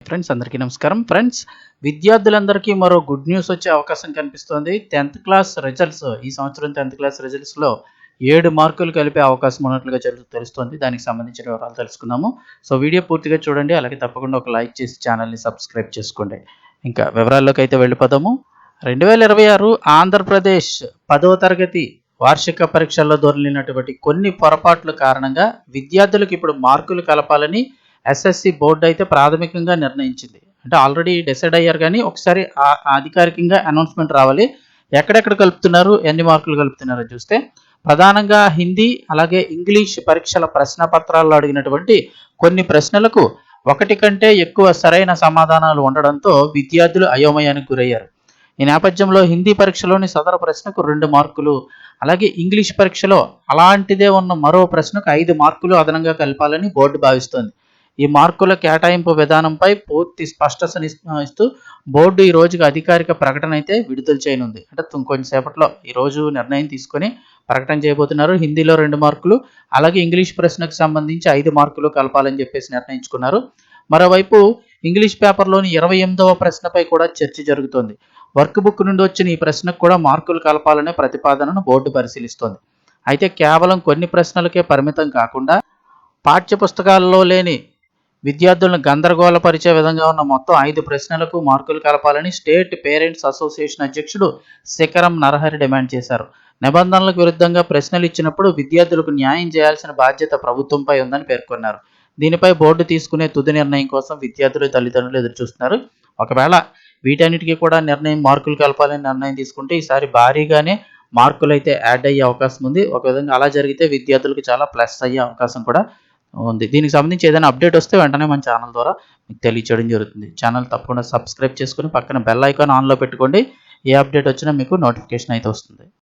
Friends అందరికీ నమస్కారం. Friends, విద్యార్థులందరికీ మరో గుడ్ న్యూస్ వచ్చే అవకాశం కనిపిస్తోంది. 10th క్లాస్ రిజల్ట్స్ ఈ సంవత్సరం 10th క్లాస్ రిజల్ట్స్లో 7 మార్కులు కలిపే అవకాశం ఉన్నట్లుగా తెలుస్తోంది. దానికి సంబంధించిన వివరాలు తెలుసుకుందాము. సో వీడియో పూర్తిగా చూడండి, అలాగే తప్పకుండా ఒక లైక్ చేసి ఛానల్ని సబ్స్క్రైబ్ చేసుకోండి. ఇంకా వివరాల్లోకి అయితే వెళ్ళిపోదాము. 2026 ఆంధ్రప్రదేశ్ 10వ తరగతి వార్షిక పరీక్షల్లో దొరికినటువంటి కొన్ని పొరపాట్ల కారణంగా విద్యార్థులకు ఇప్పుడు మార్కులు కలపాలని ఎస్ఎస్సి బోర్డు అయితే ప్రాథమికంగా నిర్ణయించింది. అంటే ఆల్రెడీ డిసైడ్ అయ్యారు, కానీ ఒకసారి అధికారికంగా అనౌన్స్మెంట్ రావాలి. ఎక్కడెక్కడ కలుపుతున్నారు, ఎన్ని మార్కులు కలుపుతున్నారో చూస్తే ప్రధానంగా హిందీ అలాగే ఇంగ్లీష్ పరీక్షల ప్రశ్న పత్రాల్లో అడిగినటువంటి కొన్ని ప్రశ్నలకు ఒకటి కంటే ఎక్కువ సరైన సమాధానాలు ఉండడంతో విద్యార్థులు అయోమయానికి గురయ్యారు. ఈ నేపథ్యంలో హిందీ పరీక్షలోని సదరు ప్రశ్నకు 2 మార్కులు, అలాగే ఇంగ్లీష్ పరీక్షలో అలాంటిదే ఉన్న మరో ప్రశ్నకు 5 మార్కులు అదనంగా కలపాలని బోర్డు భావిస్తోంది. ఈ మార్కుల కేటాయింపు విధానంపై పూర్తి స్పష్టతని ఇస్తూ బోర్డు ఈ రోజుకి అధికారిక ప్రకటన అయితే విడుదల చేయనుంది. అంటే కొంచెంసేపట్లో ఈరోజు నిర్ణయం తీసుకొని ప్రకటన చేయబోతున్నారు. హిందీలో 2 మార్కులు, అలాగే ఇంగ్లీష్ ప్రశ్నకు సంబంధించి 5 మార్కులు కలపాలని చెప్పేసి నిర్ణయించుకున్నారు. మరోవైపు ఇంగ్లీష్ పేపర్లోని 28వ ప్రశ్నపై కూడా చర్చ జరుగుతోంది. వర్క్ బుక్ నుండి వచ్చిన ఈ ప్రశ్నకు కూడా మార్కులు కలపాలనే ప్రతిపాదనను బోర్డు పరిశీలిస్తోంది. అయితే కేవలం కొన్ని ప్రశ్నలకే పరిమితం కాకుండా పాఠ్య పుస్తకాల్లో లేని విద్యార్థులను గందరగోళపరిచే విధంగా ఉన్న మొత్తం 5 ప్రశ్నలకు మార్కులు కలపాలని స్టేట్ పేరెంట్స్ అసోసియేషన్ అధ్యక్షుడు శిఖరం నరహరి డిమాండ్ చేశారు. నిబంధనలకు విరుద్ధంగా ప్రశ్నలు ఇచ్చినప్పుడు విద్యార్థులకు న్యాయం చేయాల్సిన బాధ్యత ప్రభుత్వంపై ఉందని పేర్కొన్నారు. దీనిపై బోర్డు తీసుకునే తుది నిర్ణయం కోసం విద్యార్థులు, తల్లిదండ్రులు ఎదురుచూస్తున్నారు. ఒకవేళ వీటన్నిటికీ కూడా మార్కులు కలపాలని నిర్ణయం తీసుకుంటే ఈసారి భారీగానే మార్కులు అయితే యాడ్ అయ్యే అవకాశం ఉంది. ఒక విధంగా అలా జరిగితే విద్యార్థులకు చాలా ప్లస్ అయ్యే అవకాశం కూడా ఉంది. దీనికి సంబంధించి ఏదైనా అప్డేట్ వస్తే వెంటనే మన ఛానల్ ద్వారా మీకు తెలియచేయడం జరుగుతుంది. ఛానల్ తప్పకుండా సబ్స్క్రైబ్ చేసుకుని పక్కన బెల్ ఐకాన్ ఆన్లో పెట్టుకోండి. ఏ అప్డేట్ వచ్చినా మీకు నోటిఫికేషన్ అయితే వస్తుంది.